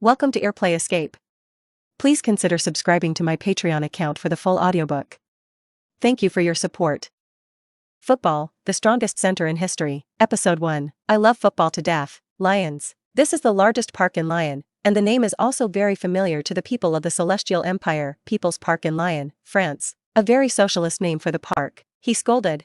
Welcome to Airplay Escape. Please consider subscribing to my Patreon account for the full audiobook. Thank you for your support. Football, the strongest center in history. Episode 1. I love football to death. Lyons. This is the largest park in Lyon, and the name is also very familiar to the people of the Celestial Empire, People's Park in Lyon, France. A very socialist name for the park, he scolded.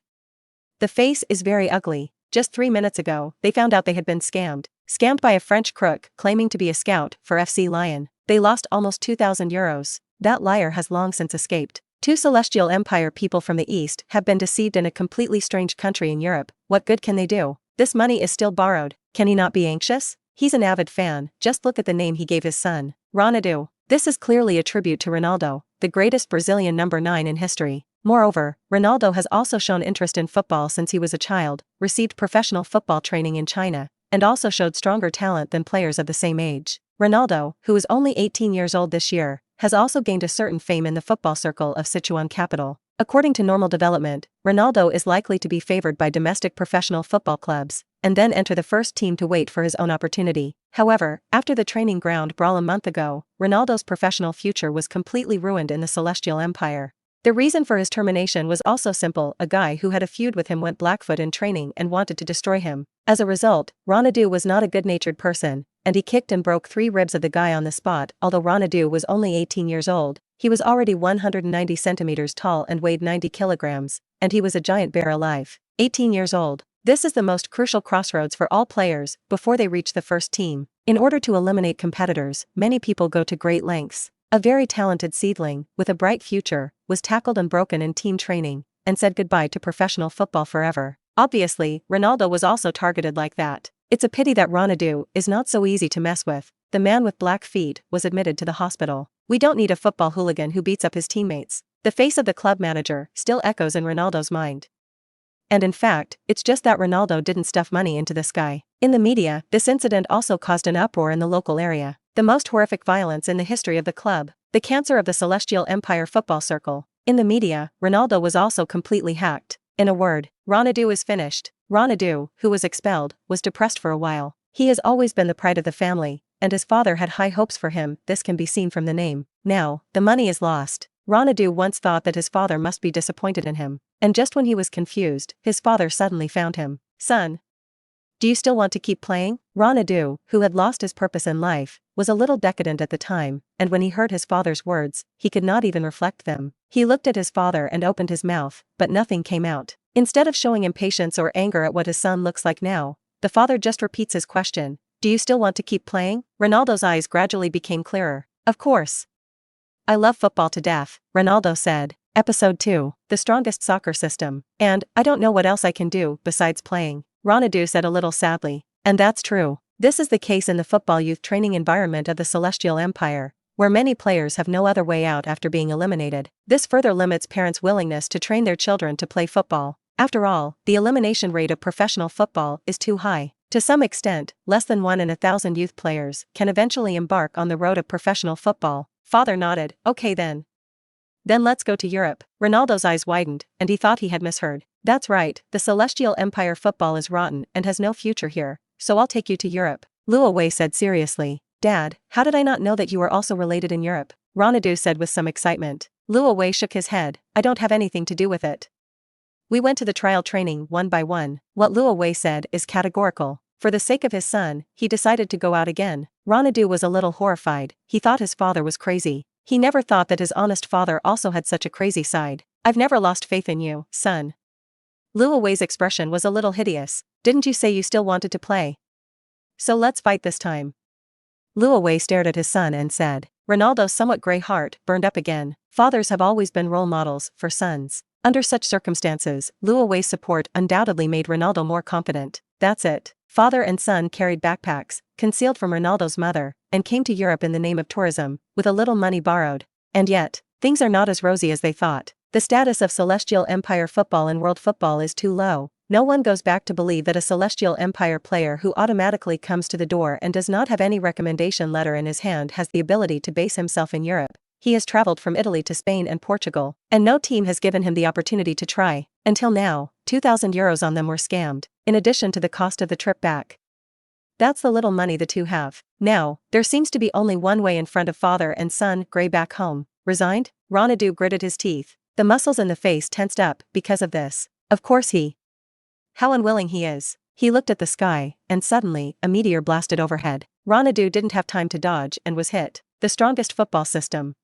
The face is very ugly. Just 3 minutes ago, they found out they had been scammed. Scammed by a French crook claiming to be a scout for FC Lyon. They lost almost 2,000 euros. That liar has long since escaped. 2 Celestial Empire people from the East have been deceived in a completely strange country in Europe. What good can they do? This money is still borrowed. Can he not be anxious? He's an avid fan. Just look at the name he gave his son. Ronaldo. This is clearly a tribute to Ronaldo, the greatest Brazilian number 9 in history. Moreover, Ronaldo has also shown interest in football since he was a child, received professional football training in China, and also showed stronger talent than players of the same age. Ronaldo, who is only 18 years old this year, has also gained a certain fame in the football circle of Sichuan capital. According to normal development, Ronaldo is likely to be favored by domestic professional football clubs, and then enter the first team to wait for his own opportunity. However, after the training ground brawl a month ago, Ronaldo's professional future was completely ruined in the Celestial Empire. The reason for his termination was also simple: a guy who had a feud with him went Blackfoot in training and wanted to destroy him. As a result, Ronaldo was not a good-natured person, and he kicked and broke 3 ribs of the guy on the spot. Although Ronaldo was only 18 years old, he was already 190 centimeters tall and weighed 90 kilograms, and he was a giant bear alive. 18 years old. This is the most crucial crossroads for all players before they reach the first team. In order to eliminate competitors, many people go to great lengths. A very talented seedling, with a bright future, was tackled and broken in team training, and said goodbye to professional football forever. Obviously, Ronaldo was also targeted like that. It's a pity that Ronaldo is not so easy to mess with. The man with black feet was admitted to the hospital. We don't need a football hooligan who beats up his teammates. The face of the club manager still echoes in Ronaldo's mind. And in fact, it's just that Ronaldo didn't stuff money into the sky. In the media, this incident also caused an uproar in the local area. The most horrific violence in the history of the club, the cancer of the Celestial Empire football circle. In the media, Ronaldo was also completely hacked. In a word, Ronaldo is finished. Ronaldo, who was expelled, was depressed for a while. He has always been the pride of the family, and his father had high hopes for him. This can be seen from the name. Now, the money is lost. Ronaldo once thought that his father must be disappointed in him, and just when he was confused, his father suddenly found him. Son, do you still want to keep playing? Ronaldo, who had lost his purpose in life, was a little decadent at the time, and when he heard his father's words, he could not even reflect them. He looked at his father and opened his mouth, but nothing came out. Instead of showing impatience or anger at what his son looks like now, the father just repeats his question. Do you still want to keep playing? Ronaldo's eyes gradually became clearer. Of course. I love football to death, Ronaldo said. Episode 2. The strongest soccer system. And, I don't know what else I can do besides playing, Ronaldo said a little sadly. And that's true. This is the case in the football youth training environment of the Celestial Empire, where many players have no other way out after being eliminated. This further limits parents' willingness to train their children to play football. After all, the elimination rate of professional football is too high. To some extent, less than 1 in 1,000 youth players can eventually embark on the road of professional football. Father nodded. Okay then. Then let's go to Europe. Ronaldo's eyes widened, and he thought he had misheard. That's right, the Celestial Empire football is rotten and has no future here, so I'll take you to Europe. Lyon said seriously. Dad, how did I not know that you were also related in Europe? Ronaldo said with some excitement. Lyon shook his head. I don't have anything to do with it. We went to the trial training one by one. What Lyon said is categorical. For the sake of his son, he decided to go out again. Ronaldo was a little horrified. He thought his father was crazy. He never thought that his honest father also had such a crazy side. I've never lost faith in you, son. Lyon's expression was a little hideous. Didn't you say you still wanted to play? So let's fight this time. Lyon stared at his son and said. Ronaldo's somewhat gray heart burned up again. Fathers have always been role models for sons. Under such circumstances, Lyon's support undoubtedly made Ronaldo more confident. That's it. Father and son carried backpacks, concealed from Ronaldo's mother, and came to Europe in the name of tourism, with a little money borrowed. And yet, things are not as rosy as they thought. The status of Celestial Empire football in world football is too low. No one goes back to believe that a Celestial Empire player who automatically comes to the door and does not have any recommendation letter in his hand has the ability to base himself in Europe. He has traveled from Italy to Spain and Portugal, and no team has given him the opportunity to try. Until now, 2,000 euros on them were scammed, in addition to the cost of the trip back. That's the little money the two have. Now, there seems to be only one way in front of father and son, Gray back home. Resigned? Ronaldo gritted his teeth. The muscles in the face tensed up because of this. Of course he. How unwilling he is. He looked at the sky, and suddenly, a meteor blasted overhead. Ronaldo didn't have time to dodge and was hit. The strongest football system.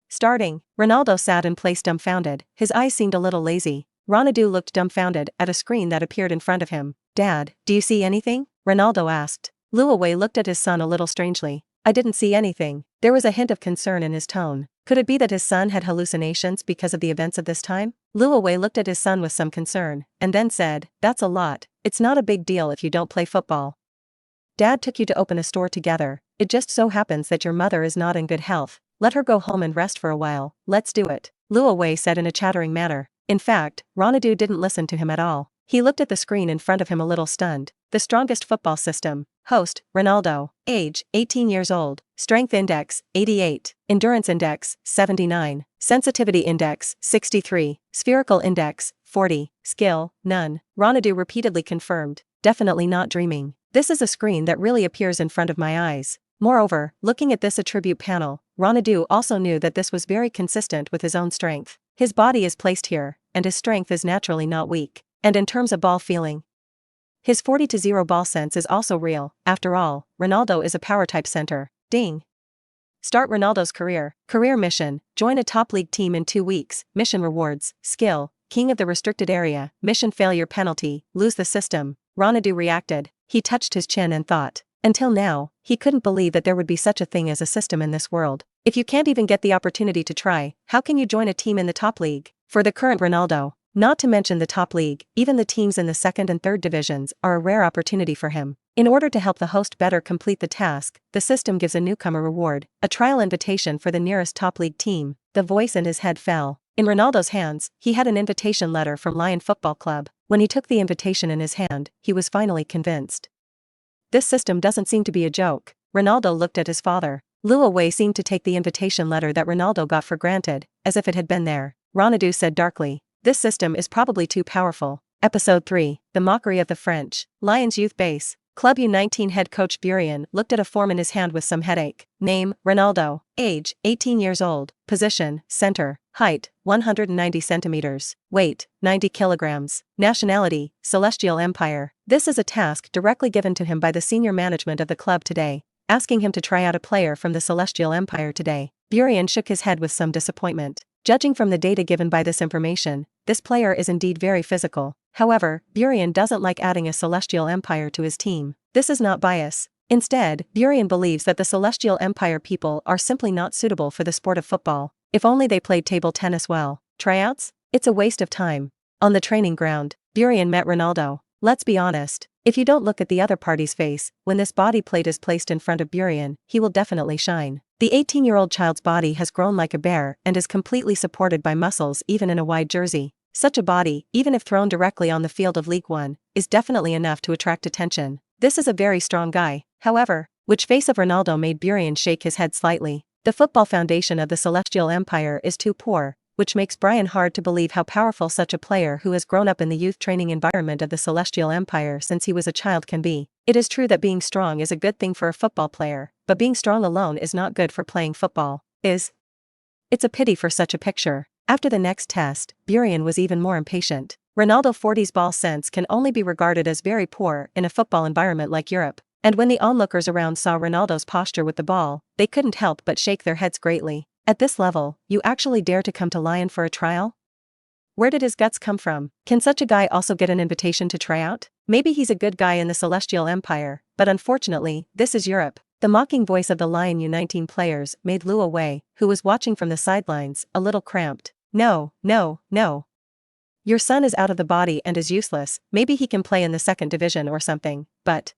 Starting, Ronaldo sat in place dumbfounded. His eyes seemed a little lazy. Ronaldo looked dumbfounded at a screen that appeared in front of him. Dad, do you see anything? Ronaldo asked. Luawei looked at his son a little strangely. I didn't see anything. There was a hint of concern in his tone. Could it be that his son had hallucinations because of the events of this time? Luawei looked at his son with some concern, and then said, That's a lot. It's not a big deal if you don't play football. Dad took you to open a store together. It just so happens that your mother is not in good health. Let her go home and rest for a while. Let's do it. Luawei said in a chattering manner. In fact, Ronaldo didn't listen to him at all. He looked at the screen in front of him a little stunned. The strongest football system. Host, Ronaldo. Age, 18 years old. Strength index, 88. Endurance index, 79. Sensitivity index, 63. Spherical index, 40. Skill, none. Ronaldo repeatedly confirmed. Definitely not dreaming. This is a screen that really appears in front of my eyes. Moreover, looking at this attribute panel, Ronaldo also knew that this was very consistent with his own strength. His body is placed here, and his strength is naturally not weak. And in terms of ball feeling, his 40-0 ball sense is also real. After all, Ronaldo is a power-type center. Ding. Start Ronaldo's career. Career mission. Join a top league team in 2 weeks. Mission rewards. Skill. King of the restricted area. Mission failure penalty. Lose the system. Ronaldo reacted. He touched his chin and thought. Until now, he couldn't believe that there would be such a thing as a system in this world. If you can't even get the opportunity to try, how can you join a team in the top league? For the current Ronaldo, not to mention the top league, even the teams in the second and third divisions are a rare opportunity for him. In order to help the host better complete the task, the system gives a newcomer reward, a trial invitation for the nearest top league team. The voice in his head fell. In Ronaldo's hands, he had an invitation letter from Lyon Football Club. When he took the invitation in his hand, he was finally convinced. This system doesn't seem to be a joke. Ronaldo looked at his father. Luawei seemed to take the invitation letter that Ronaldo got for granted, as if it had been there. Ronaldo said darkly, This system is probably too powerful. Episode 3, The Mockery of the French. Lyon's youth base. Club U19 head coach Burian looked at a form in his hand with some headache. Name, Ronaldo. Age, 18 years old. Position, center. Height, 190 centimeters. Weight, 90 kilograms. Nationality, Celestial Empire. This is a task directly given to him by the senior management of the club today, asking him to try out a player from the Celestial Empire today. Burian shook his head with some disappointment. Judging from the data given by this information, this player is indeed very physical. However, Burian doesn't like adding a Celestial Empire to his team. This is not bias. Instead, Burian believes that the Celestial Empire people are simply not suitable for the sport of football. If only they played table tennis well. Tryouts? It's a waste of time. On the training ground, Burian met Ronaldo. Let's be honest. If you don't look at the other party's face, when this body plate is placed in front of Burian, he will definitely shine. The 18-year-old child's body has grown like a bear and is completely supported by muscles even in a wide jersey. Such a body, even if thrown directly on the field of League One, is definitely enough to attract attention. This is a very strong guy. However, which face of Ronaldo made Burian shake his head slightly. The football foundation of the Celestial Empire is too poor, which makes Brian hard to believe how powerful such a player who has grown up in the youth training environment of the Celestial Empire since he was a child can be. It is true that being strong is a good thing for a football player, but being strong alone is not good for playing football. It's a pity for such a picture. After the next test, Burian was even more impatient. Ronaldo 40's ball sense can only be regarded as very poor in a football environment like Europe. And when the onlookers around saw Ronaldo's posture with the ball, they couldn't help but shake their heads greatly. At this level, you actually dare to come to Lyon for a trial? Where did his guts come from? Can such a guy also get an invitation to try out? Maybe he's a good guy in the Celestial Empire, but unfortunately, this is Europe. The mocking voice of the Lyon U19 players made Luawei, who was watching from the sidelines, a little cramped. No. Your son is out of the body and is useless. Maybe he can play in the second division or something, but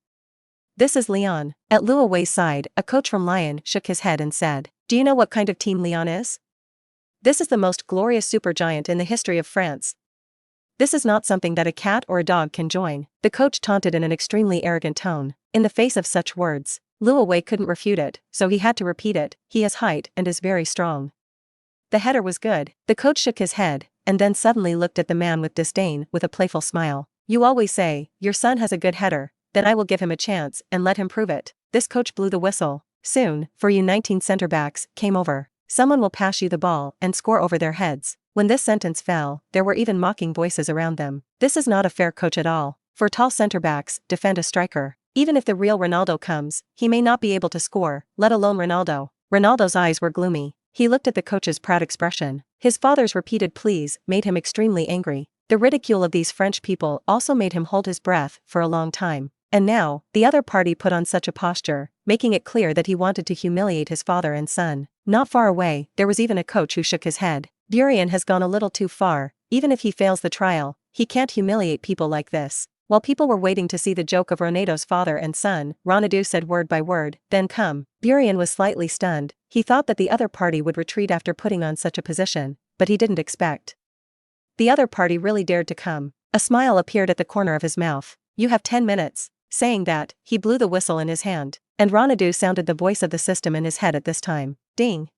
this is Lyon. At Luawei's side, a coach from Lyon shook his head and said, Do you know what kind of team Lyon is? This is the most glorious supergiant in the history of France. This is not something that a cat or a dog can join. The coach taunted in an extremely arrogant tone. In the face of such words, Luawei couldn't refute it, so he had to repeat it. He has height and is very strong. The header was good. The coach shook his head, and then suddenly looked at the man with disdain with a playful smile. You always say, your son has a good header, then I will give him a chance and let him prove it. This coach blew the whistle. Soon, for you 19 center backs, came over. Someone will pass you the ball and score over their heads. When this sentence fell, there were even mocking voices around them. This is not a fair coach at all. For tall center backs, defend a striker. Even if the real Ronaldo comes, he may not be able to score, let alone Ronaldo. Ronaldo's eyes were gloomy. He looked at the coach's proud expression. His father's repeated pleas made him extremely angry. The ridicule of these French people also made him hold his breath for a long time. And now, the other party put on such a posture, making it clear that he wanted to humiliate his father and son. Not far away, there was even a coach who shook his head. Burian has gone a little too far. Even if he fails the trial, he can't humiliate people like this. While people were waiting to see the joke of Ronaldo's father and son, Ronaldo said word by word, then come. Burian was slightly stunned. He thought that the other party would retreat after putting on such a position, but he didn't expect the other party really dared to come. A smile appeared at the corner of his mouth. You have 10 minutes. Saying that, he blew the whistle in his hand, and Ronaldo sounded the voice of the system in his head at this time. Ding!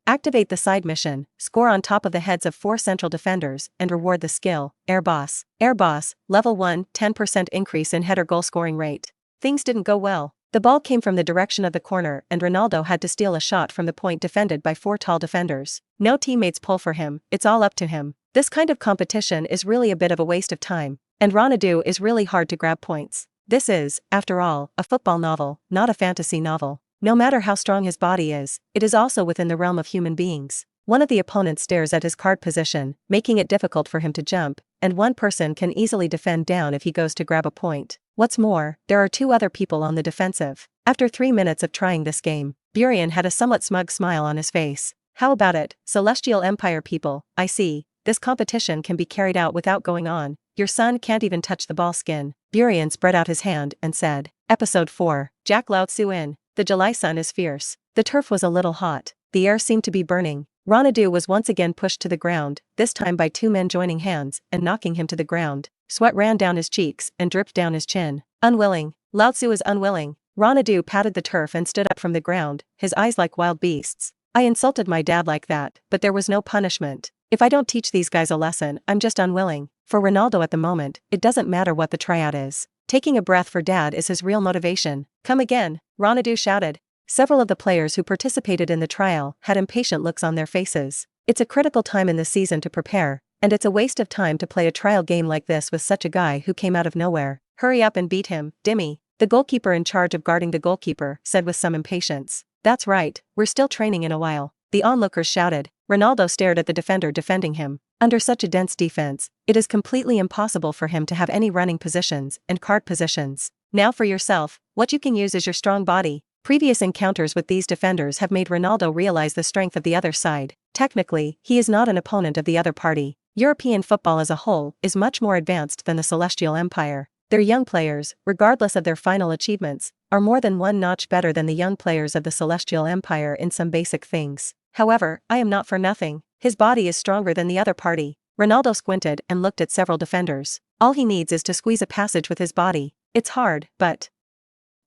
Activate the side mission, score on top of the heads of 4 central defenders, and reward the skill, Air Boss. Air Boss, level 1, 10% increase in header goal scoring rate. Things didn't go well. The ball came from the direction of the corner and Ronaldo had to steal a shot from the point defended by 4 tall defenders. No teammates pull for him, it's all up to him. This kind of competition is really a bit of a waste of time, and Ronaldo is really hard to grab points. This is, after all, a football novel, not a fantasy novel. No matter how strong his body is, it is also within the realm of human beings. One of the opponents stares at his card position, making it difficult for him to jump, and one person can easily defend down if he goes to grab a point. What's more, there are 2 other people on the defensive. After 3 minutes of trying this game, Burian had a somewhat smug smile on his face. How about it, Celestial Empire people? I see. This competition can be carried out without going on. Your son can't even touch the ball skin. Burian spread out his hand and said, Episode 4, Jack Lao Tzu in. The July sun is fierce. The turf was a little hot. The air seemed to be burning. Ronaldo was once again pushed to the ground, this time by 2 men joining hands and knocking him to the ground. Sweat ran down his cheeks and dripped down his chin. Unwilling. Lao Tzu is unwilling. Ronaldo patted the turf and stood up from the ground, his eyes like wild beasts. I insulted my dad like that, but there was no punishment. If I don't teach these guys a lesson, I'm just unwilling. For Ronaldo at the moment, it doesn't matter what the tryout is. Taking a breath for dad is his real motivation. Come again, Ronaldo shouted. Several of the players who participated in the trial had impatient looks on their faces. It's a critical time in the season to prepare, and it's a waste of time to play a trial game like this with such a guy who came out of nowhere. Hurry up and beat him, Dimmy. The goalkeeper in charge of guarding the goalkeeper said with some impatience. That's right, we're still training in a while. The onlookers shouted. Ronaldo stared at the defender defending him. Under such a dense defense, it is completely impossible for him to have any running positions and card positions. Now for yourself, what you can use is your strong body. Previous encounters with these defenders have made Ronaldo realize the strength of the other side. Technically, he is not an opponent of the other party. European football as a whole is much more advanced than the Celestial Empire. Their young players, regardless of their final achievements, are more than one notch better than the young players of the Celestial Empire in some basic things. However, I am not for nothing. His body is stronger than the other party. Ronaldo squinted and looked at several defenders. All he needs is to squeeze a passage with his body. It's hard, but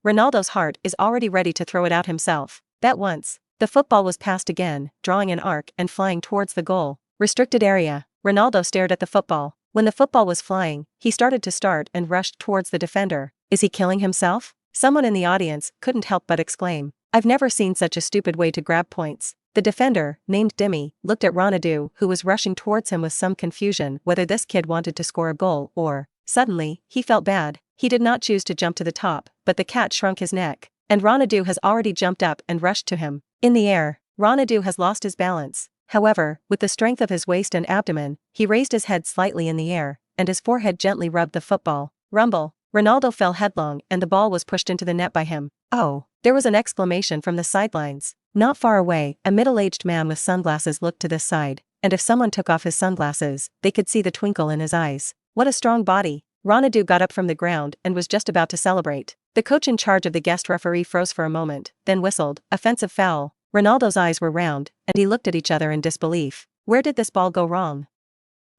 Ronaldo's heart is already ready to throw it out himself. That once, the football was passed again, drawing an arc and flying towards the goal. Restricted area. Ronaldo stared at the football. When the football was flying, he started to start and rushed towards the defender. Is he killing himself? Someone in the audience couldn't help but exclaim. I've never seen such a stupid way to grab points. The defender, named Dimmy, looked at Ronaldo, who was rushing towards him with some confusion whether this kid wanted to score a goal or. Suddenly, he felt bad. He did not choose to jump to the top, but the cat shrunk his neck, and Ronaldo has already jumped up and rushed to him. In the air, Ronaldo has lost his balance. However, with the strength of his waist and abdomen, he raised his head slightly in the air, and his forehead gently rubbed the football. Rumble. Ronaldo fell headlong and the ball was pushed into the net by him. Oh! There was an exclamation from the sidelines. Not far away, a middle-aged man with sunglasses looked to this side, and if someone took off his sunglasses, they could see the twinkle in his eyes. What a strong body! Ronaldo got up from the ground and was just about to celebrate. The coach in charge of the guest referee froze for a moment, then whistled, offensive foul. Ronaldo's eyes were round, and he looked at each other in disbelief. Where did this ball go wrong?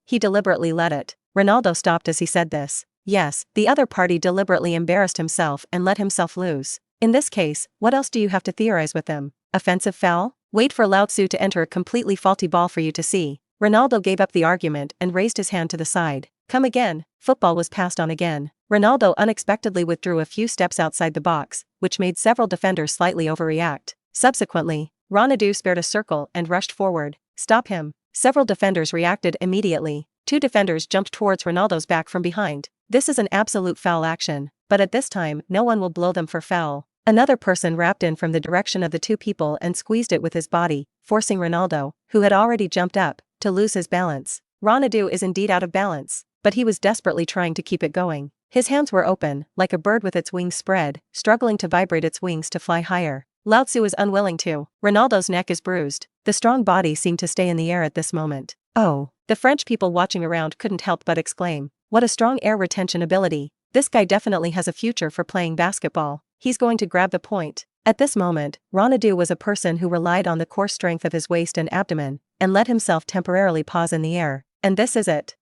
He deliberately let it. Ronaldo stopped as he said this. Yes, the other party deliberately embarrassed himself and let himself lose. In this case, what else do you have to theorize with them? Offensive foul? Wait for Lao Tzu to enter a completely faulty ball for you to see. Ronaldo gave up the argument and raised his hand to the side. Come again. Football was passed on again. Ronaldo unexpectedly withdrew a few steps outside the box, which made several defenders slightly overreact. Subsequently, Ronaldo spared a circle and rushed forward. Stop him. Several defenders reacted immediately. Two defenders jumped towards Ronaldo's back from behind. This is an absolute foul action, but at this time no one will blow them for foul. Another person wrapped in from the direction of the two people and squeezed it with his body, forcing Ronaldo, who had already jumped up, to lose his balance. Ronaldo is indeed out of balance, but he was desperately trying to keep it going. His hands were open, like a bird with its wings spread, struggling to vibrate its wings to fly higher. Lao Tzu is unwilling to. Ronaldo's neck is bruised. The strong body seemed to stay in the air at this moment. Oh, the French people watching around couldn't help but exclaim, what a strong air retention ability. This guy definitely has a future for playing basketball. He's going to grab the point. At this moment, Ronaldo was a person who relied on the core strength of his waist and abdomen, and let himself temporarily pause in the air. And this is it.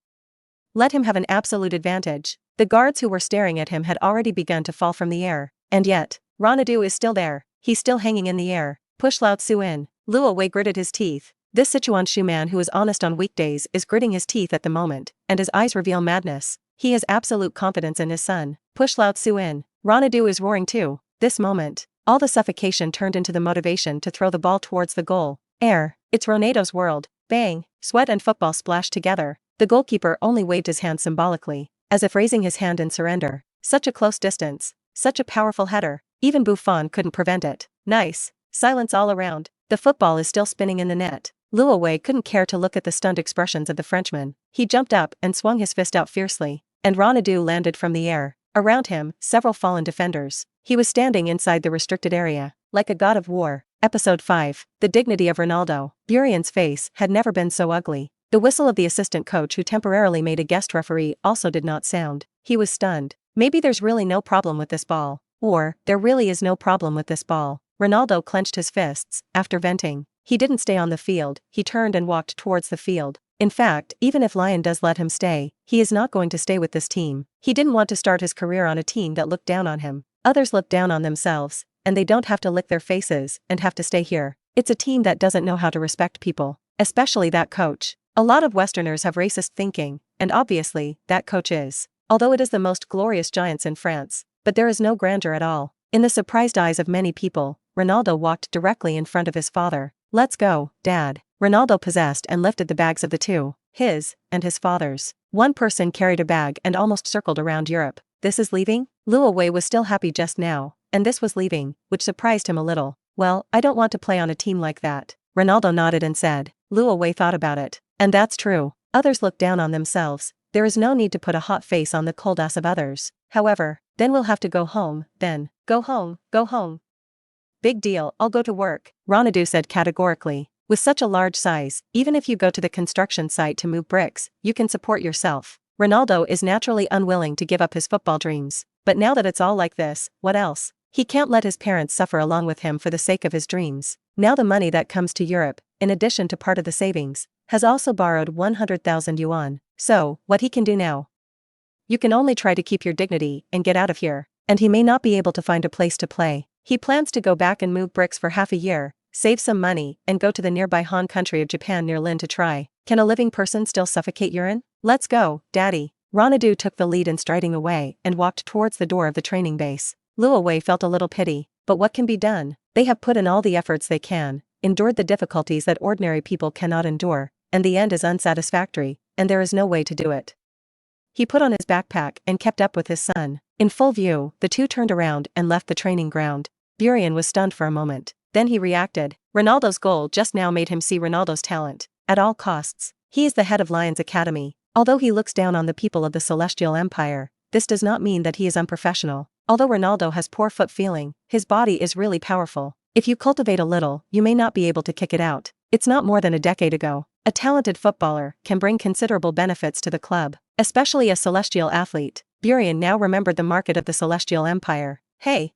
Let him have an absolute advantage. The guards who were staring at him had already begun to fall from the air. And yet, Ronaldo is still there. He's still hanging in the air. Push Lao Tzu in. Luo Wei gritted his teeth. This Sichuan Shu man who is honest on weekdays is gritting his teeth at the moment, and his eyes reveal madness. He has absolute confidence in his son. Push Lao Tzu in. Ronaldo is roaring too. This moment, all the suffocation turned into the motivation to throw the ball towards the goal. Air. It's Ronaldo's world. Bang. Sweat and football splashed together. The goalkeeper only waved his hand symbolically, as if raising his hand in surrender. Such a close distance. Such a powerful header. Even Buffon couldn't prevent it. Nice. Silence all around. The football is still spinning in the net. Luo Wei couldn't care to look at the stunned expressions of the Frenchman. He jumped up and swung his fist out fiercely, and Ronaldo landed from the air. Around him, several fallen defenders. He was standing inside the restricted area, like a god of war. Episode 5. The dignity of Ronaldo. Burian's face had never been so ugly. The whistle of the assistant coach who temporarily made a guest referee also did not sound. He was stunned. Maybe there's really no problem with this ball. Or, there really is no problem with this ball. Ronaldo clenched his fists. After venting, he didn't stay on the field. He turned and walked towards the field. In fact, even if Lyon does let him stay, he is not going to stay with this team. He didn't want to start his career on a team that looked down on him. Others look down on themselves, and they don't have to lick their faces and have to stay here. It's a team that doesn't know how to respect people, especially that coach. A lot of Westerners have racist thinking, and obviously, that coach is. Although it is the most glorious giants in France, but there is no grandeur at all. In the surprised eyes of many people, Ronaldo walked directly in front of his father. Let's go, Dad. Ronaldo possessed and lifted the bags of the two, his, and his father's. One person carried a bag and almost circled around Europe. This is leaving? Luo Wei was still happy just now, and this was leaving, which surprised him a little. Well, I don't want to play on a team like that. Ronaldo nodded and said. Luo Wei thought about it. And that's true. Others look down on themselves. There is no need to put a hot face on the cold ass of others. However, then we'll have to go home, then. Go home, go home. Big deal, I'll go to work, Ronaldo said categorically. With such a large size, even if you go to the construction site to move bricks, you can support yourself. Ronaldo is naturally unwilling to give up his football dreams. But now that it's all like this, what else? He can't let his parents suffer along with him for the sake of his dreams. Now the money that comes to Europe, in addition to part of the savings, has also borrowed 100,000 yuan. So, what he can do now? You can only try to keep your dignity and get out of here. And he may not be able to find a place to play. He plans to go back and move bricks for half a year, save some money, and go to the nearby Han country of Japan near Lynn to try. Can a living person still suffocate urine? Let's go, Daddy. Ronaldo took the lead in striding away and walked towards the door of the training base. Luo Wei felt a little pity, but what can be done? They have put in all the efforts they can, endured the difficulties that ordinary people cannot endure, and the end is unsatisfactory, and there is no way to do it. He put on his backpack and kept up with his son. In full view, the two turned around and left the training ground. Burian was stunned for a moment. Then he reacted. Ronaldo's goal just now made him see Ronaldo's talent. At all costs. He is the head of Lyon's academy. Although he looks down on the people of the Celestial Empire, this does not mean that he is unprofessional. Although Ronaldo has poor foot feeling, his body is really powerful. If you cultivate a little, you may not be able to kick it out. It's not more than a decade ago. A talented footballer can bring considerable benefits to the club, especially a celestial athlete. Burian now remembered the market of the Celestial Empire. Hey!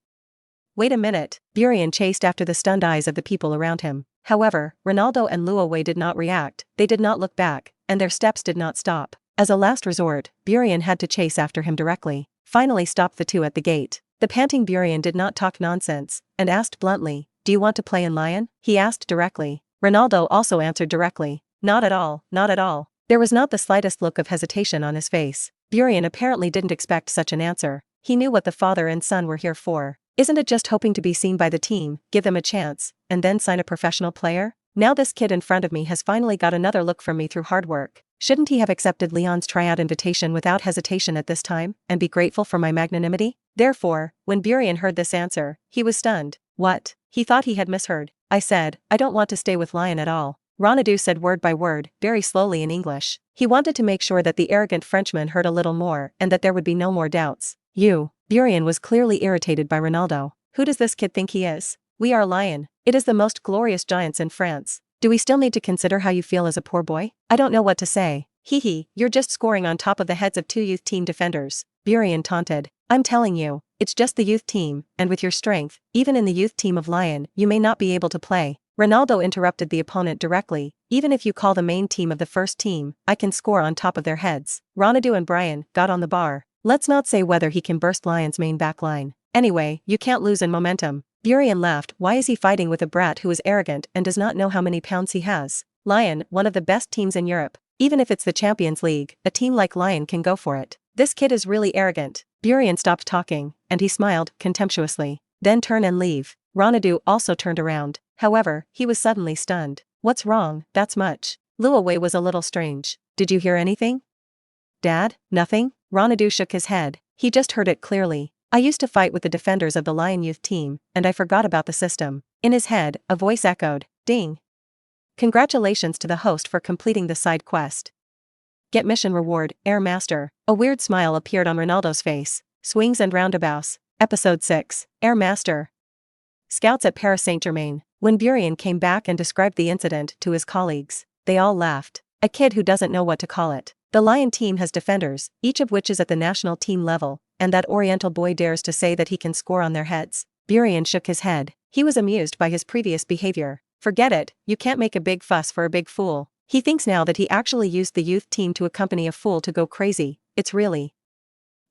Wait a minute. Burian chased after the stunned eyes of the people around him. However, Ronaldo and Luo Wei did not react, they did not look back, and their steps did not stop. As a last resort, Burian had to chase after him directly. Finally stopped the two at the gate. The panting Burian did not talk nonsense, and asked bluntly, "Do you want to play in Lyon?" He asked directly. Ronaldo also answered directly, "Not at all, not at all." There was not the slightest look of hesitation on his face. Burien apparently didn't expect such an answer. He knew what the father and son were here for. Isn't it just hoping to be seen by the team, give them a chance, and then sign a professional player? Now this kid in front of me has finally got another look from me through hard work. Shouldn't he have accepted Lyon's tryout invitation without hesitation at this time, and be grateful for my magnanimity? Therefore, when Burien heard this answer, he was stunned. What? He thought he had misheard. I said, I don't want to stay with Lyon at all. Ronaldo said word by word, very slowly in English. He wanted to make sure that the arrogant Frenchman heard a little more and that there would be no more doubts. You. Burien was clearly irritated by Ronaldo. Who does this kid think he is? We are Lyon. It is the most glorious giants in France. Do we still need to consider how you feel as a poor boy? I don't know what to say. Hee, you're just scoring on top of the heads of 2 youth team defenders. Burien taunted. I'm telling you, it's just the youth team, and with your strength, even in the youth team of Lyon, you may not be able to play. Ronaldo interrupted the opponent directly. Even if you call the main team of the first team, I can score on top of their heads. Ronaldo and Brian got on the bar. Let's not say whether he can burst Lyon's main back line. Anyway, you can't lose in momentum. Burien laughed. Why is he fighting with a brat who is arrogant and does not know how many pounds he has? Lyon, one of the best teams in Europe. Even if it's the Champions League, a team like Lyon can go for it. This kid is really arrogant. Burien stopped talking, and he smiled contemptuously. Then turn and leave. Ronaldo also turned around. However, he was suddenly stunned. What's wrong? That's much. Lyon was a little strange. Did you hear anything? Dad? Nothing? Ronaldo shook his head. He just heard it clearly. I used to fight with the defenders of the Lyon youth team, and I forgot about the system. In his head, a voice echoed, ding. Congratulations to the host for completing the side quest. Get mission reward, Air Master. A weird smile appeared on Ronaldo's face. Swings and roundabouts. Episode 6, Air Master. Scouts at Paris Saint-Germain. When Burien came back and described the incident to his colleagues, they all laughed. A kid who doesn't know what to call it. The Lyon team has defenders, each of which is at the national team level, and that Oriental boy dares to say that he can score on their heads. Burien shook his head. He was amused by his previous behavior. Forget it, you can't make a big fuss for a big fool. He thinks now that he actually used the youth team to accompany a fool to go crazy. It's really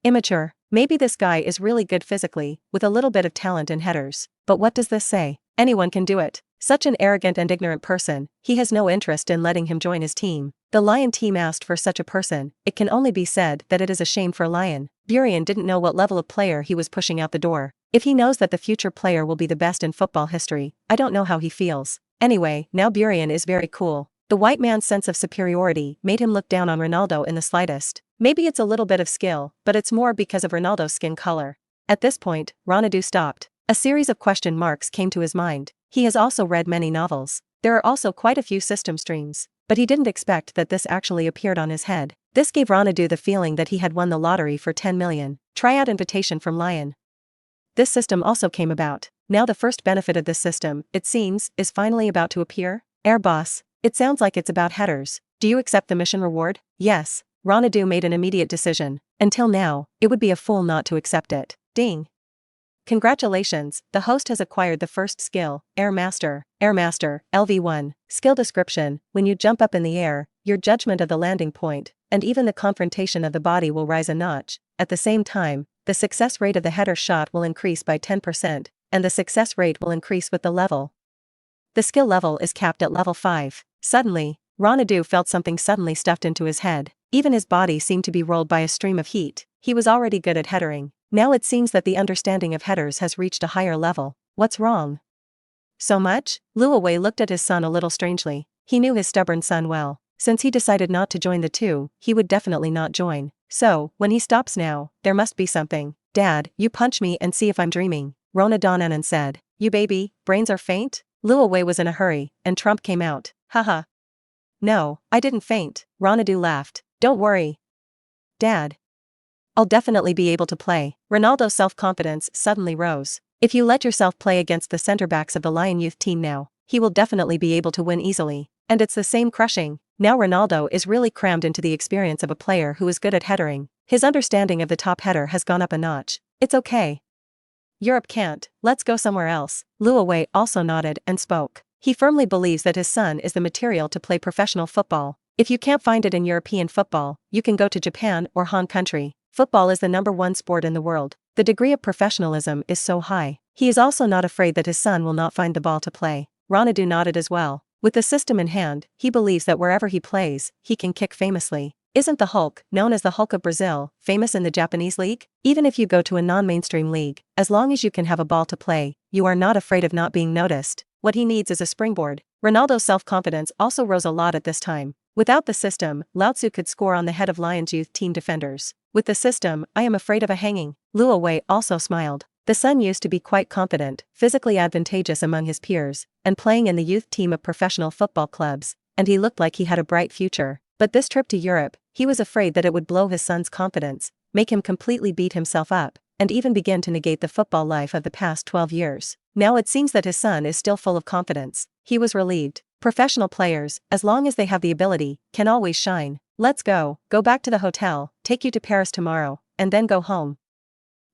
immature. Maybe this guy is really good physically, with a little bit of talent in headers. But what does this say? Anyone can do it. Such an arrogant and ignorant person, he has no interest in letting him join his team. The Lyon team asked for such a person. It can only be said that it is a shame for Lyon. Burien didn't know what level of player he was pushing out the door. If he knows that the future player will be the best in football history, I don't know how he feels. Anyway, now Burien is very cool. The white man's sense of superiority made him look down on Ronaldo in the slightest. Maybe it's a little bit of skill, but it's more because of Ronaldo's skin color. At this point, Ronaldo stopped. A series of question marks came to his mind. He has also read many novels. There are also quite a few system streams. But he didn't expect that this actually appeared on his head. This gave Ronaldo the feeling that he had won the lottery for 10 million. Tryout invitation from Lyon. This system also came about. Now the first benefit of this system, it seems, is finally about to appear. Air boss. It sounds like it's about headers. Do you accept the mission reward? Yes. Ronaldo made an immediate decision. Until now, it would be a fool not to accept it. Ding. Congratulations, the host has acquired the first skill, Air Master. Air Master, LV1. Skill description: when you jump up in the air, your judgment of the landing point, and even the confrontation of the body will rise a notch. At the same time, the success rate of the header shot will increase by 10%, and the success rate will increase with the level. The skill level is capped at level 5. Suddenly, Ronaldo felt something suddenly stuffed into his head. Even his body seemed to be rolled by a stream of heat. He was already good at headering. Now it seems that the understanding of headers has reached a higher level. What's wrong? So much? Lyon looked at his son a little strangely. He knew his stubborn son well. Since he decided not to join the two, he would definitely not join. So, when he stops now, there must be something. Dad, you punch me and see if I'm dreaming. Ronaldo said. You baby, brains are faint? Lyon was in a hurry, and Trump came out. Haha. No, I didn't faint. Ronaldo laughed. Don't worry. Dad. I'll definitely be able to play. Ronaldo's self-confidence suddenly rose. If you let yourself play against the center-backs of the Lyon youth team now, he will definitely be able to win easily. And it's the same crushing. Now Ronaldo is really crammed into the experience of a player who is good at headering. His understanding of the top header has gone up a notch. It's okay. Europe can't. Let's go somewhere else. Lyon also nodded and spoke. He firmly believes that his son is the material to play professional football. If you can't find it in European football, you can go to Japan or Han country. Football is the #1 sport in the world. The degree of professionalism is so high. He is also not afraid that his son will not find the ball to play. Ronaldo nodded as well. With the system in hand, he believes that wherever he plays, he can kick famously. Isn't the Hulk, known as the Hulk of Brazil, famous in the Japanese league? Even if you go to a non-mainstream league, as long as you can have a ball to play, you are not afraid of not being noticed. What he needs is a springboard. Ronaldo's self-confidence also rose a lot at this time. Without the system, Lao Tzu could score on the head of Lyon's youth team defenders. With the system, I am afraid of a hanging. Luo Wei also smiled. The son used to be quite confident, physically advantageous among his peers, and playing in the youth team of professional football clubs, and he looked like he had a bright future. But this trip to Europe, he was afraid that it would blow his son's confidence, make him completely beat himself up, and even begin to negate the football life of the past 12 years. Now it seems that his son is still full of confidence. He was relieved. Professional players, as long as they have the ability, can always shine. Let's go back to the hotel, take you to Paris tomorrow, and then go home.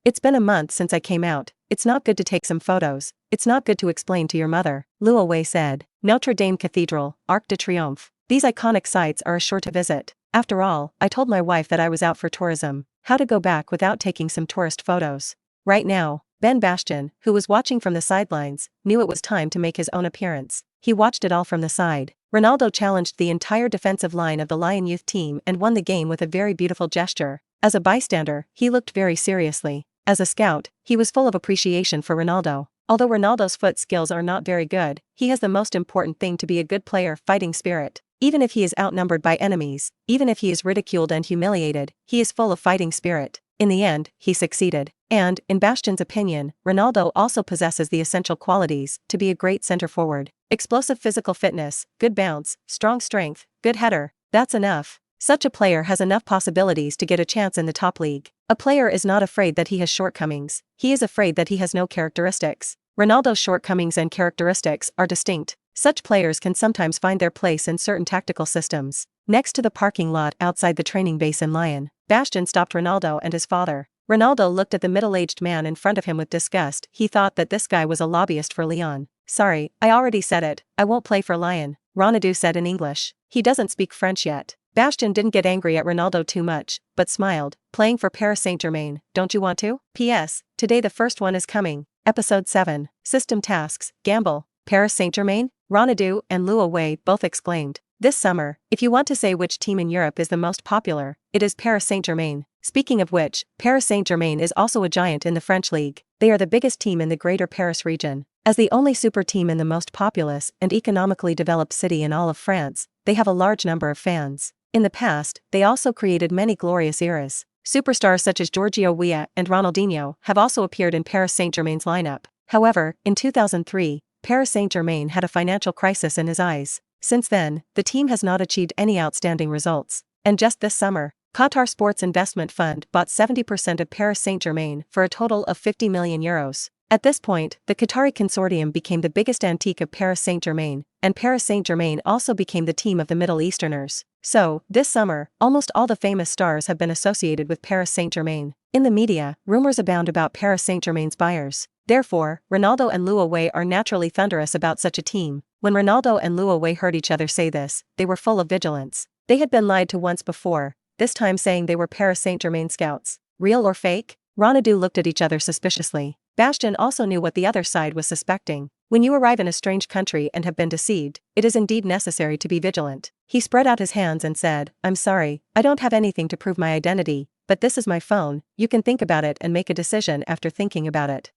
It's been a month since I came out. It's not good to take some photos. It's not good to explain to your mother, Luo Wei said. Notre Dame Cathedral, Arc de Triomphe. These iconic sites are a sure to visit. After all, I told my wife that I was out for tourism. How to go back without taking some tourist photos? Right now, Ben Bastian, who was watching from the sidelines, knew it was time to make his own appearance. He watched it all from the side. Ronaldo challenged the entire defensive line of the Lyon youth team and won the game with a very beautiful gesture. As a bystander, he looked very seriously. As a scout, he was full of appreciation for Ronaldo. Although Ronaldo's foot skills are not very good, he has the most important thing to be a good player: fighting spirit. Even if he is outnumbered by enemies, even if he is ridiculed and humiliated, he is full of fighting spirit. In the end, he succeeded. And, in Bastian's opinion, Ronaldo also possesses the essential qualities to be a great center forward. Explosive physical fitness, good bounce, strong strength, good header. That's enough. Such a player has enough possibilities to get a chance in the top league. A player is not afraid that he has shortcomings. He is afraid that he has no characteristics. Ronaldo's shortcomings and characteristics are distinct. Such players can sometimes find their place in certain tactical systems. Next to the parking lot outside the training base in Lyon, Bastian stopped Ronaldo and his father. Ronaldo looked at the middle-aged man in front of him with disgust. He thought that this guy was a lobbyist for Lyon. Sorry, I already said it, I won't play for Lyon, Ronaldo said in English. He doesn't speak French yet. Bastian didn't get angry at Ronaldo too much, but smiled. Playing for Paris Saint-Germain, don't you want to? P.S. Today the first one is coming. Episode 7. System tasks, gamble. Paris Saint-Germain? Ronaldo and Luo Wei both exclaimed. This summer, if you want to say which team in Europe is the most popular, it is Paris Saint-Germain. Speaking of which, Paris Saint-Germain is also a giant in the French league. They are the biggest team in the Greater Paris region. As the only super team in the most populous and economically developed city in all of France, they have a large number of fans. In the past, they also created many glorious eras. Superstars such as Giorgio Weah and Ronaldinho have also appeared in Paris Saint-Germain's lineup. However, in 2003, Paris Saint-Germain had a financial crisis in his eyes. Since then, the team has not achieved any outstanding results. And just this summer, Qatar Sports Investment Fund bought 70% of Paris Saint-Germain for a total of 50 million euros. At this point, the Qatari consortium became the biggest antique of Paris Saint-Germain, and Paris Saint-Germain also became the team of the Middle Easterners. So, this summer, almost all the famous stars have been associated with Paris Saint-Germain. In the media, rumors abound about Paris Saint-Germain's buyers. Therefore, Ronaldo and Luo Wei are naturally thunderous about such a team. When Ronaldo and Luo Wei heard each other say this, they were full of vigilance. They had been lied to once before, this time saying they were Paris Saint-Germain scouts. Real or fake? Ronaldo looked at each other suspiciously. Bastian also knew what the other side was suspecting. When you arrive in a strange country and have been deceived, it is indeed necessary to be vigilant. He spread out his hands and said, I'm sorry, I don't have anything to prove my identity, but this is my phone. You can think about it and make a decision after thinking about it.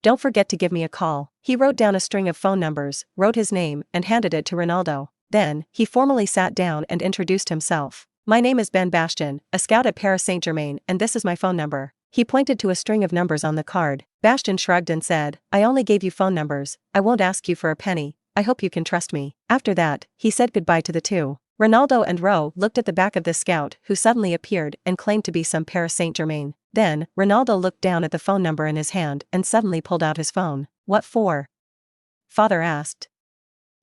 Don't forget to give me a call. He wrote down a string of phone numbers, wrote his name, and handed it to Ronaldo. Then, he formally sat down and introduced himself. My name is Ben Bastian, a scout at Paris Saint-Germain, and this is my phone number. He pointed to a string of numbers on the card. Bastian shrugged and said, I only gave you phone numbers. I won't ask you for a penny. I hope you can trust me. After that, he said goodbye to the two. Ronaldo and Ro looked at the back of the scout who suddenly appeared and claimed to be some Paris Saint-Germain. Then, Ronaldo looked down at the phone number in his hand and suddenly pulled out his phone. What for? Father asked.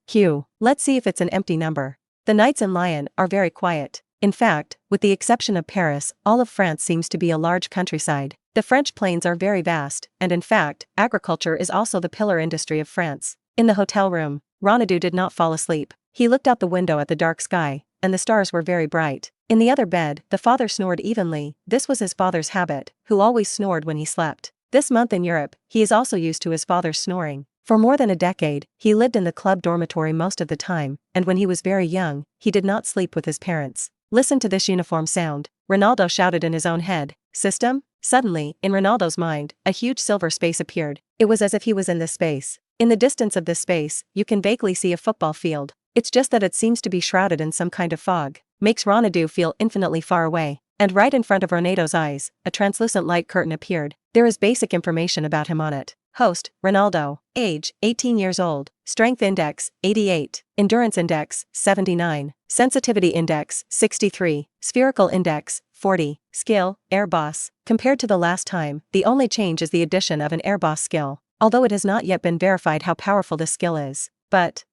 Q. Let's see if it's an empty number. The nights in Lyon are very quiet. In fact, with the exception of Paris, all of France seems to be a large countryside. The French plains are very vast, and in fact, agriculture is also the pillar industry of France. In the hotel room, Ronaldo did not fall asleep. He looked out the window at the dark sky, and the stars were very bright. In the other bed, the father snored evenly. This was his father's habit, who always snored when he slept. This month in Europe, he is also used to his father's snoring. For more than a decade, he lived in the club dormitory most of the time, and when he was very young, he did not sleep with his parents. Listen to this uniform sound, Ronaldo shouted in his own head. System? Suddenly, in Ronaldo's mind, a huge silver space appeared. It was as if he was in this space. In the distance of this space, you can vaguely see a football field. It's just that it seems to be shrouded in some kind of fog. Makes Ronaldo feel infinitely far away. And right in front of Ronaldo's eyes, a translucent light curtain appeared. There is basic information about him on it. Host, Ronaldo. Age, 18 years old. Strength index, 88. Endurance index, 79. Sensitivity index, 63. Spherical index, 40. Skill, Air Boss. Compared to the last time, the only change is the addition of an Air Boss skill, although it has not yet been verified how powerful this skill is. But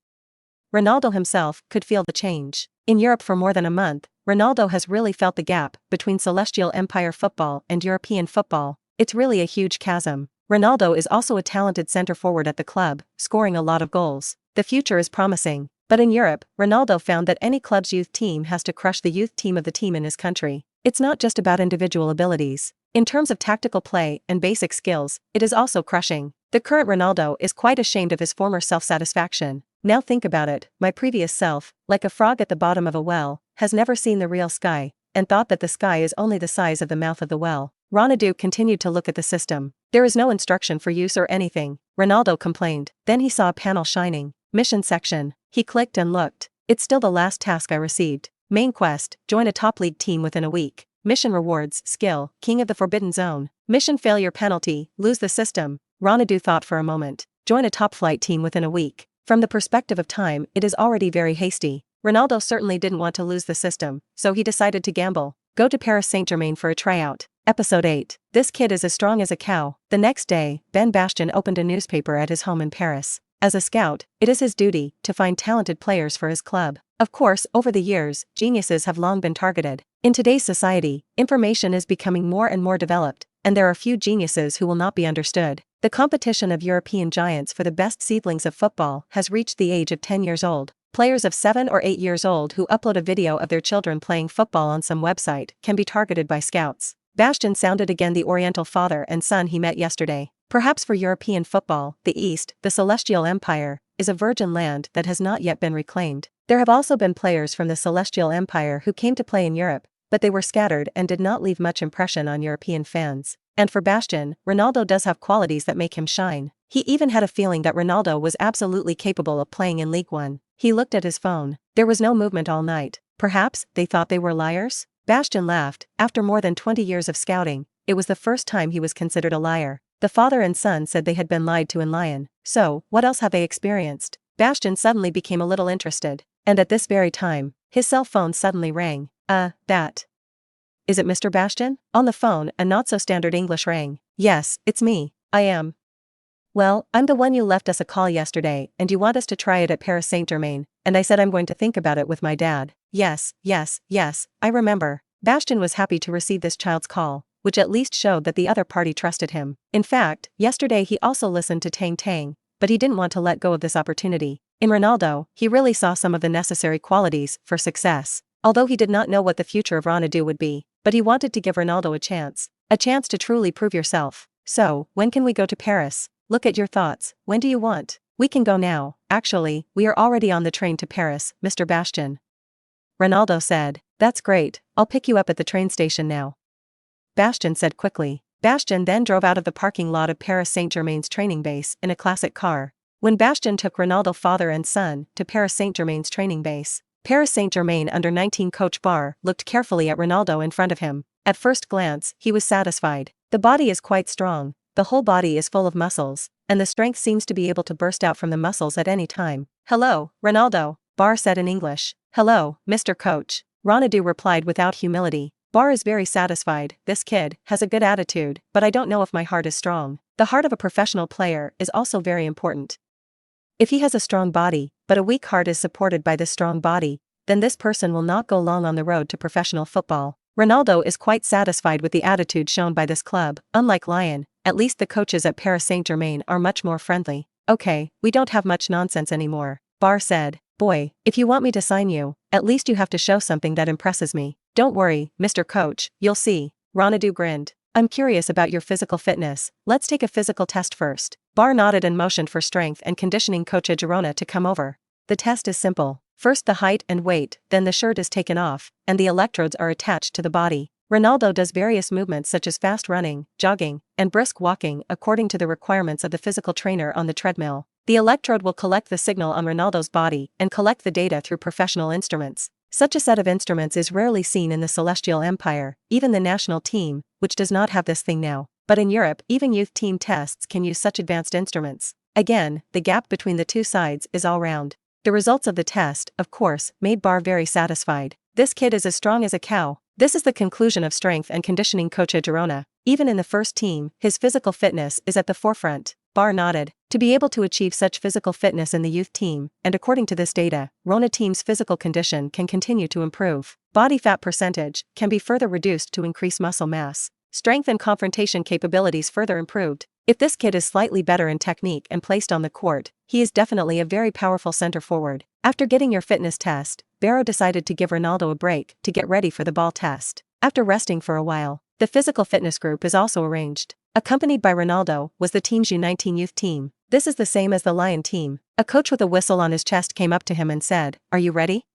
Ronaldo himself could feel the change. In Europe for more than a month, Ronaldo has really felt the gap between Celestial Empire football and European football. It's really a huge chasm. Ronaldo is also a talented center-forward at the club, scoring a lot of goals. The future is promising. But in Europe, Ronaldo found that any club's youth team has to crush the youth team of the team in his country. It's not just about individual abilities. In terms of tactical play and basic skills, it is also crushing. The current Ronaldo is quite ashamed of his former self-satisfaction. Now think about it, my previous self, like a frog at the bottom of a well, has never seen the real sky, and thought that the sky is only the size of the mouth of the well. Ronaldo continued to look at the system. There is no instruction for use or anything, Ronaldo complained. Then he saw a panel shining. Mission section. He clicked and looked. It's still the last task I received. Main quest, join a top league team within a week. Mission rewards, skill, King of the Forbidden Zone. Mission failure penalty, lose the system. Ronaldo thought for a moment. Join a top flight team within a week. From the perspective of time, it is already very hasty. Ronaldo certainly didn't want to lose the system, so he decided to gamble. Go to Paris Saint-Germain for a tryout. Episode 8. This kid is as strong as a cow. The next day, Ben Bastian opened a newspaper at his home in Paris. As a scout, it is his duty to find talented players for his club. Of course, over the years, geniuses have long been targeted. In today's society, information is becoming more and more developed, and there are few geniuses who will not be understood. The competition of European giants for the best seedlings of football has reached the age of 10 years old. Players of 7 or 8 years old who upload a video of their children playing football on some website can be targeted by scouts. Bastian sounded again the Oriental father and son he met yesterday. Perhaps for European football, the East, the Celestial Empire, is a virgin land that has not yet been reclaimed. There have also been players from the Celestial Empire who came to play in Europe, but they were scattered and did not leave much impression on European fans. And for Bastian, Ronaldo does have qualities that make him shine. He even had a feeling that Ronaldo was absolutely capable of playing in League One. He looked at his phone. There was no movement all night. Perhaps they thought they were liars? Bastian laughed. After more than 20 years of scouting, it was the first time he was considered a liar. The father and son said they had been lied to in Lyon. So, what else have they experienced? Bastian suddenly became a little interested. And at this very time, his cell phone suddenly rang. That. Is it Mr. Bastian? On the phone, a not-so-standard English rang. Yes, it's me. I am. Well, I'm the one you left us a call yesterday, and you want us to try it at Paris Saint-Germain, and I said I'm going to think about it with my dad. Yes, I remember. Bastian was happy to receive this child's call, which at least showed that the other party trusted him. In fact, yesterday he also listened to Tang Tang, but he didn't want to let go of this opportunity. In Ronaldo, he really saw some of the necessary qualities for success. Although he did not know what the future of Ronaldo would be, but he wanted to give Ronaldo a chance to truly prove yourself. So, when can we go to Paris? Look at your thoughts. When do you want? We can go now. Actually, we are already on the train to Paris, Mr. Bastian. Ronaldo said. That's great, I'll pick you up at the train station now. Bastian said quickly. Bastian then drove out of the parking lot of Paris Saint-Germain's training base in a classic car. When Bastian took Ronaldo father and son to Paris Saint-Germain's training base, Paris Saint-Germain under-19 coach Barr looked carefully at Ronaldo in front of him. At first glance, he was satisfied. The body is quite strong, the whole body is full of muscles, and the strength seems to be able to burst out from the muscles at any time. Hello, Ronaldo, Barr said in English. Hello, Mr. Coach. Ronaldo replied without humility. Barr is very satisfied. This kid has a good attitude, but I don't know if my heart is strong. The heart of a professional player is also very important. If he has a strong body, but a weak heart is supported by this strong body, then this person will not go long on the road to professional football. Ronaldo is quite satisfied with the attitude shown by this club. Unlike Lyon, at least the coaches at Paris Saint-Germain are much more friendly. Okay, we don't have much nonsense anymore, Barr said. Boy, if you want me to sign you, at least you have to show something that impresses me. Don't worry, Mr. Coach, you'll see. Ronaldo grinned. I'm curious about your physical fitness. Let's take a physical test first. Bar nodded and motioned for strength and conditioning coach Girona to come over. The test is simple. First the height and weight, then the shirt is taken off, and the electrodes are attached to the body. Ronaldo does various movements such as fast running, jogging, and brisk walking according to the requirements of the physical trainer on the treadmill. The electrode will collect the signal on Ronaldo's body and collect the data through professional instruments. Such a set of instruments is rarely seen in the Celestial Empire, even the national team, which does not have this thing now. But in Europe, even youth team tests can use such advanced instruments. Again, the gap between the two sides is all round. The results of the test, of course, made Bar very satisfied. This kid is as strong as a cow. This is the conclusion of strength and conditioning coach Girona. Even in the first team, his physical fitness is at the forefront. Bar nodded. To be able to achieve such physical fitness in the youth team, and according to this data, Rona team's physical condition can continue to improve. Body fat percentage can be further reduced to increase muscle mass. Strength and confrontation capabilities further improved. If this kid is slightly better in technique and placed on the court, he is definitely a very powerful center forward. After getting your fitness test, Barrow decided to give Ronaldo a break to get ready for the ball test. After resting for a while, the physical fitness group is also arranged. Accompanied by Ronaldo was the team's U19 youth team. This is the same as the Lyon team. A coach with a whistle on his chest came up to him and said, "Are you ready,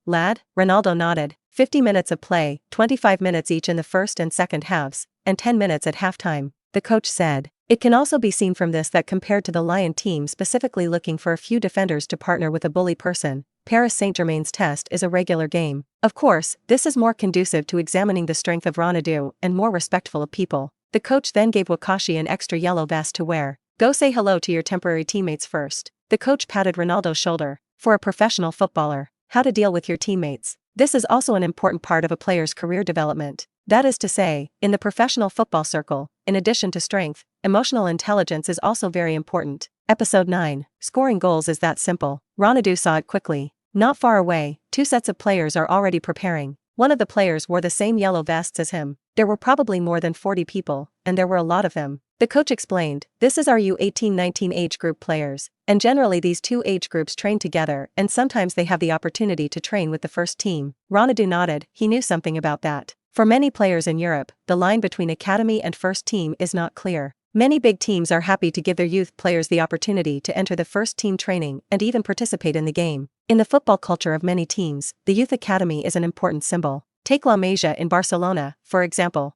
lad?" Ronaldo nodded. 50 minutes of play, 25 minutes each in the first and second halves, and 10 minutes at halftime, the coach said. It can also be seen from this that compared to the Lyon team specifically looking for a few defenders to partner with a bully person, Paris Saint-Germain's test is a regular game. Of course, this is more conducive to examining the strength of Ronaldo and more respectful of people. The coach then gave Wakashi an extra yellow vest to wear. "Go say hello to your temporary teammates first." The coach patted Ronaldo's shoulder. For a professional footballer, how to deal with your teammates. This is also an important part of a player's career development. That is to say, in the professional football circle, in addition to strength, emotional intelligence is also very important. Episode 9. Scoring goals is that simple. Ronaldo saw it quickly. Not far away, two sets of players are already preparing. One of the players wore the same yellow vests as him. There were probably more than 40 people, and there were a lot of them. The coach explained, "This is our U18-19 age group players, and generally these two age groups train together and sometimes they have the opportunity to train with the first team." Ronaldo nodded, he knew something about that. For many players in Europe, the line between academy and first team is not clear. Many big teams are happy to give their youth players the opportunity to enter the first team training and even participate in the game. In the football culture of many teams, the youth academy is an important symbol. Take La Masia in Barcelona, for example.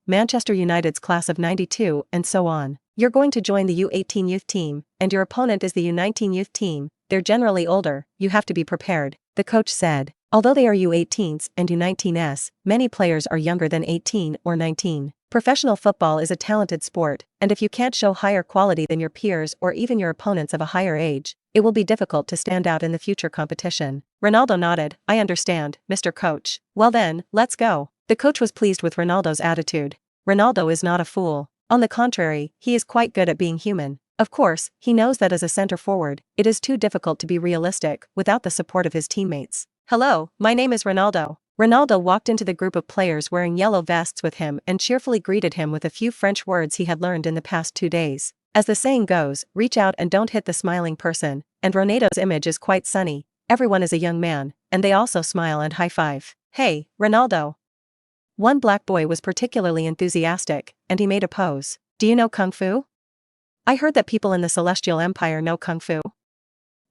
Manchester United's class of '92 and so on. You're going to join the U18 youth team, and your opponent is the U19 youth team. They're generally older, you have to be prepared, the coach said. Although they are U18s and U19s, many players are younger than 18 or 19. Professional football is a talented sport, and if you can't show higher quality than your peers or even your opponents of a higher age, it will be difficult to stand out in the future competition. Ronaldo nodded, "I understand, Mr. Coach. Well then, let's go." The coach was pleased with Ronaldo's attitude. Ronaldo is not a fool. On the contrary, he is quite good at being human. Of course, he knows that as a center forward, it is too difficult to be realistic without the support of his teammates. "Hello, my name is Ronaldo." Ronaldo walked into the group of players wearing yellow vests with him and cheerfully greeted him with a few French words he had learned in the past 2 days. As the saying goes, reach out and don't hit the smiling person, and Ronaldo's image is quite sunny. Everyone is a young man, and they also smile and high-five. "Hey, Ronaldo." One black boy was particularly enthusiastic, and he made a pose. "Do you know Kung Fu? I heard that people in the Celestial Empire know Kung Fu."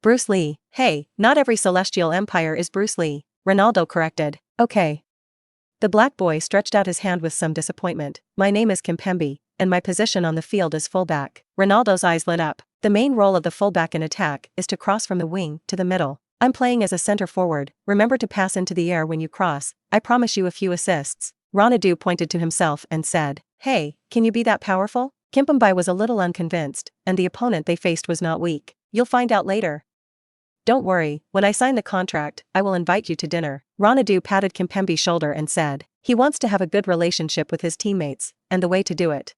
"Bruce Lee." "Hey, not every Celestial Empire is Bruce Lee," Ronaldo corrected. "Okay." The black boy stretched out his hand with some disappointment. "My name is Kimpembe, and my position on the field is fullback." Ronaldo's eyes lit up. The main role of the fullback in attack is to cross from the wing to the middle. "I'm playing as a center forward, remember to pass into the air when you cross, I promise you a few assists." Ronaldo pointed to himself and said, "Hey, can you be that powerful?" Kimpembe was a little unconvinced, and the opponent they faced was not weak. "You'll find out later. Don't worry, when I sign the contract, I will invite you to dinner." Ronaldo patted Kimpembe's shoulder and said, he wants to have a good relationship with his teammates, and the way to do it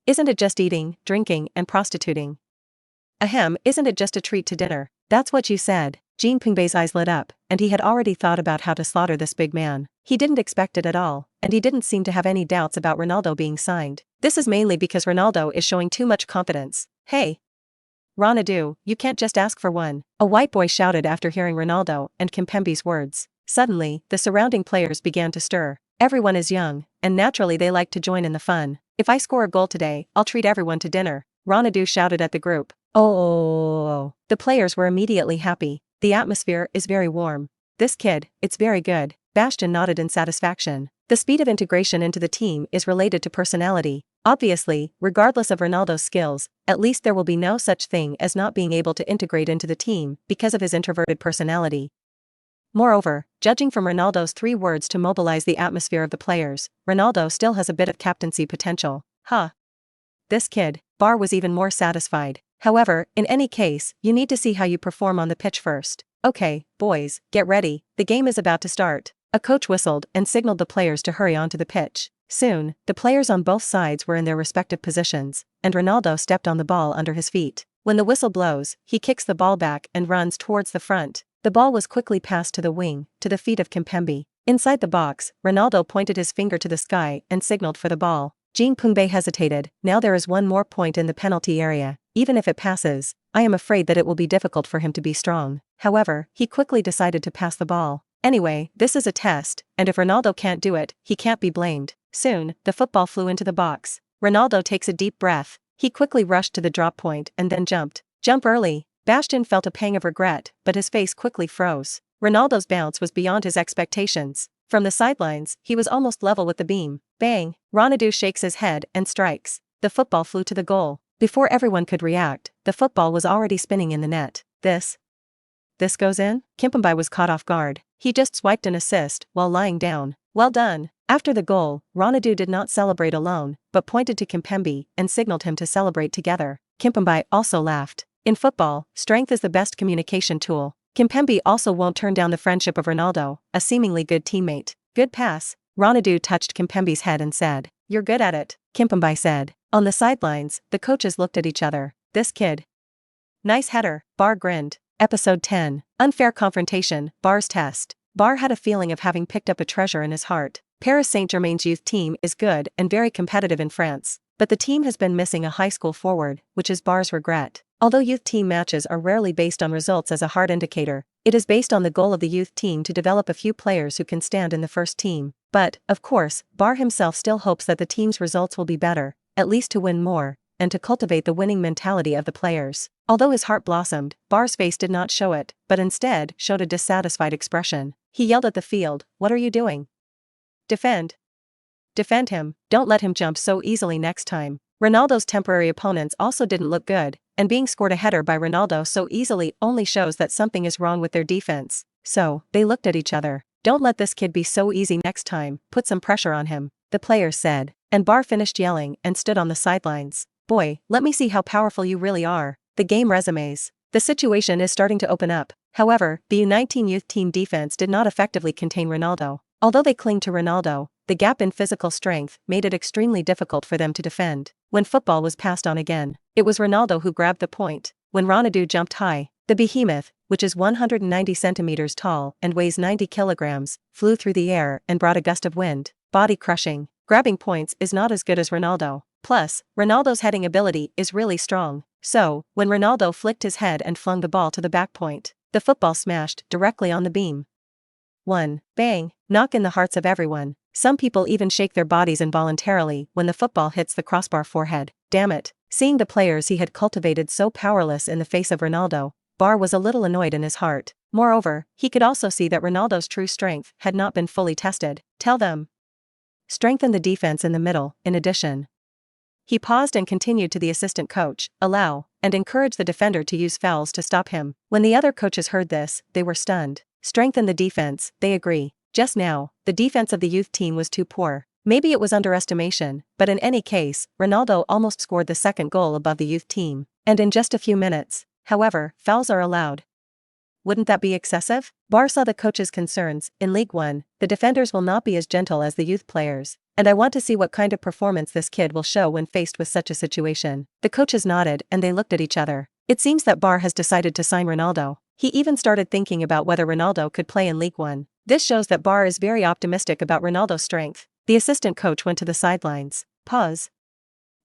isn't it just eating, drinking, and prostituting? Ahem, isn't it just a treat to dinner? That's what you said. Jean Pingbe's eyes lit up, and he had already thought about how to slaughter this big man. He didn't expect it at all, and he didn't seem to have any doubts about Ronaldo being signed. This is mainly because Ronaldo is showing too much confidence. "Hey, Ronaldo, you can't just ask for one," a white boy shouted after hearing Ronaldo and Kimpembe's words. Suddenly, the surrounding players began to stir. Everyone is young, and naturally they like to join in the fun. "If I score a goal today, I'll treat everyone to dinner," Ronaldo shouted at the group. Oh. The players were immediately happy. The atmosphere is very warm. This kid, it's very good. Bastian nodded in satisfaction. The speed of integration into the team is related to personality. Obviously, regardless of Ronaldo's skills, at least there will be no such thing as not being able to integrate into the team because of his introverted personality. Moreover, judging from Ronaldo's 3 words to mobilize the atmosphere of the players, Ronaldo still has a bit of captaincy potential. This kid. Bar was even more satisfied. However, in any case, you need to see how you perform on the pitch first. Okay, boys, get ready, the game is about to start. A coach whistled and signaled the players to hurry onto the pitch. Soon, the players on both sides were in their respective positions, and Ronaldo stepped on the ball under his feet. When the whistle blows, he kicks the ball back and runs towards the front. The ball was quickly passed to the wing, to the feet of Kimpembe. Inside the box, Ronaldo pointed his finger to the sky and signaled for the ball. Jean Pungbe hesitated. Now there is one more point in the penalty area. Even if it passes, I am afraid that it will be difficult for him to be strong. However, he quickly decided to pass the ball. Anyway, this is a test, and if Ronaldo can't do it, he can't be blamed. Soon, the football flew into the box. Ronaldo takes a deep breath. He quickly rushed to the drop point and then jumped. Jump early. Bastian felt a pang of regret, but his face quickly froze. Ronaldo's bounce was beyond his expectations. From the sidelines, he was almost level with the beam. Bang! Ronaldo shakes his head and strikes. The football flew to the goal. Before everyone could react, the football was already spinning in the net. This goes in? Kimpembe was caught off guard. He just swiped an assist while lying down. Well done. After the goal, Ronaldo did not celebrate alone, but pointed to Kimpembe and signaled him to celebrate together. Kimpembe also laughed. In football, strength is the best communication tool. Kimpembe also won't turn down the friendship of Ronaldo, a seemingly good teammate. Good pass. Ronaldo touched Kimpembe's head and said, "You're good at it," Kimpembe said. On the sidelines, the coaches looked at each other. This kid. Nice header, Bar grinned. Episode 10. Unfair confrontation, Bar's test. Bar had a feeling of having picked up a treasure in his heart. Paris Saint-Germain's youth team is good and very competitive in France, but the team has been missing a high school forward, which is Bar's regret. Although youth team matches are rarely based on results as a hard indicator, it is based on the goal of the youth team to develop a few players who can stand in the first team. But, of course, Bar himself still hopes that the team's results will be better, at least to win more, and to cultivate the winning mentality of the players. Although his heart blossomed, Bar's face did not show it, but instead showed a dissatisfied expression. He yelled at the field, "What are you doing? Defend. Defend him, don't let him jump so easily next time." Ronaldo's temporary opponents also didn't look good, and being scored a header by Ronaldo so easily only shows that something is wrong with their defense. So, they looked at each other. "Don't let this kid be so easy next time, put some pressure on him," the players said. And Bar finished yelling and stood on the sidelines. "Boy, let me see how powerful you really are." The game resumes. The situation is starting to open up. However, the U19 youth team defense did not effectively contain Ronaldo. Although they cling to Ronaldo, the gap in physical strength made it extremely difficult for them to defend. When football was passed on again, it was Ronaldo who grabbed the point. When Ronaldo jumped high, the behemoth, which is 190 centimeters tall and weighs 90 kilograms, flew through the air and brought a gust of wind. Body crushing. Grabbing points is not as good as Ronaldo. Plus, Ronaldo's heading ability is really strong. So, when Ronaldo flicked his head and flung the ball to the back point, the football smashed directly on the beam. 1. Bang! Knock in the hearts of everyone. Some people even shake their bodies involuntarily when the football hits the crossbar forehead. Damn it. Seeing the players he had cultivated so powerless in the face of Ronaldo, Bar was a little annoyed in his heart. Moreover, he could also see that Ronaldo's true strength had not been fully tested. Tell them. Strengthen the defense in the middle, in addition. He paused and continued to the assistant coach, allow, and encourage the defender to use fouls to stop him. When the other coaches heard this, they were stunned. Strengthen the defense, they agree. Just now, the defense of the youth team was too poor. Maybe it was underestimation, but in any case, Ronaldo almost scored the second goal above the youth team. And in just a few minutes. However, fouls are allowed. Wouldn't that be excessive? Bar saw the coach's concerns. In League One, the defenders will not be as gentle as the youth players. And I want to see what kind of performance this kid will show when faced with such a situation. The coaches nodded and they looked at each other. It seems that Bar has decided to sign Ronaldo. He even started thinking about whether Ronaldo could play in League One. This shows that Bar is very optimistic about Ronaldo's strength. The assistant coach went to the sidelines. Pause.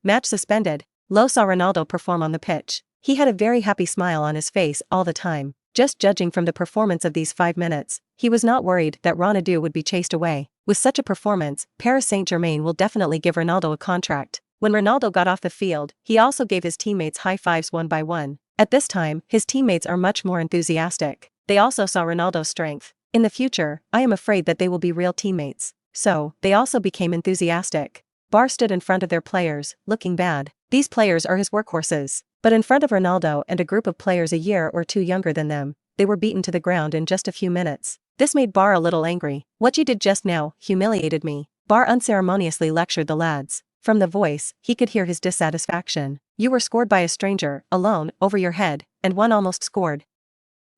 Match suspended. Lo saw Ronaldo perform on the pitch. He had a very happy smile on his face all the time. Just judging from the performance of these 5 minutes, he was not worried that Ronaldo would be chased away. With such a performance, Paris Saint-Germain will definitely give Ronaldo a contract. When Ronaldo got off the field, he also gave his teammates high fives one by one. At this time, his teammates are much more enthusiastic. They also saw Ronaldo's strength. In the future, I am afraid that they will be real teammates. So, they also became enthusiastic. Bar stood in front of their players, looking bad. These players are his workhorses. But in front of Ronaldo and a group of players a year or two younger than them, they were beaten to the ground in just a few minutes. This made Bar a little angry. What you did just now humiliated me. Bar unceremoniously lectured the lads. From the voice, he could hear his dissatisfaction. You were scored by a stranger, alone, over your head, and one almost scored.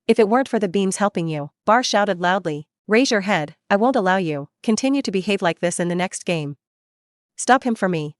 If it weren't for the beams helping you, Bar shouted loudly. Raise your head, I won't allow you. Continue to behave like this in the next game. Stop him for me.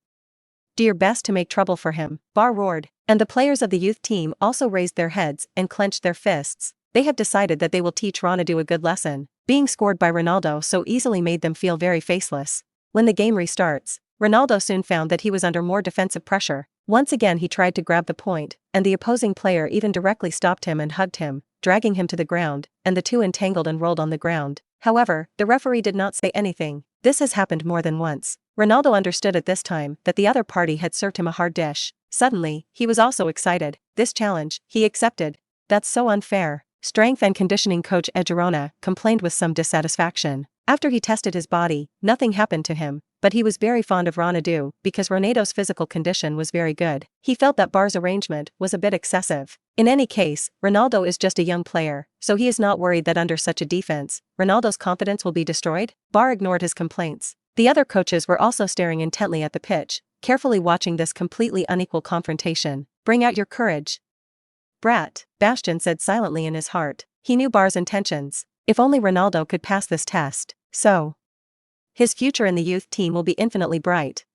Do your best to make trouble for him, Bar roared. And the players of the youth team also raised their heads and clenched their fists. They have decided that they will teach Ronaldo a good lesson. Being scored by Ronaldo so easily made them feel very faceless. When the game restarts, Ronaldo soon found that he was under more defensive pressure. Once again he tried to grab the point, and the opposing player even directly stopped him and hugged him, dragging him to the ground, and the two entangled and rolled on the ground. However, the referee did not say anything. This has happened more than once. Ronaldo understood at this time that the other party had served him a hard dish. Suddenly, he was also excited. This challenge, he accepted. That's so unfair. Strength and conditioning coach Ed Girona complained with some dissatisfaction. After he tested his body, nothing happened to him, but he was very fond of Ronaldo because Ronaldo's physical condition was very good. He felt that Bar's arrangement was a bit excessive. In any case, Ronaldo is just a young player, so he is not worried that under such a defense, Ronaldo's confidence will be destroyed. Bar ignored his complaints. The other coaches were also staring intently at the pitch, carefully watching this completely unequal confrontation. Bring out your courage, brat, Bastian said silently in his heart. He knew Bar's intentions. If only Ronaldo could pass this test, so his future in the youth team will be infinitely bright.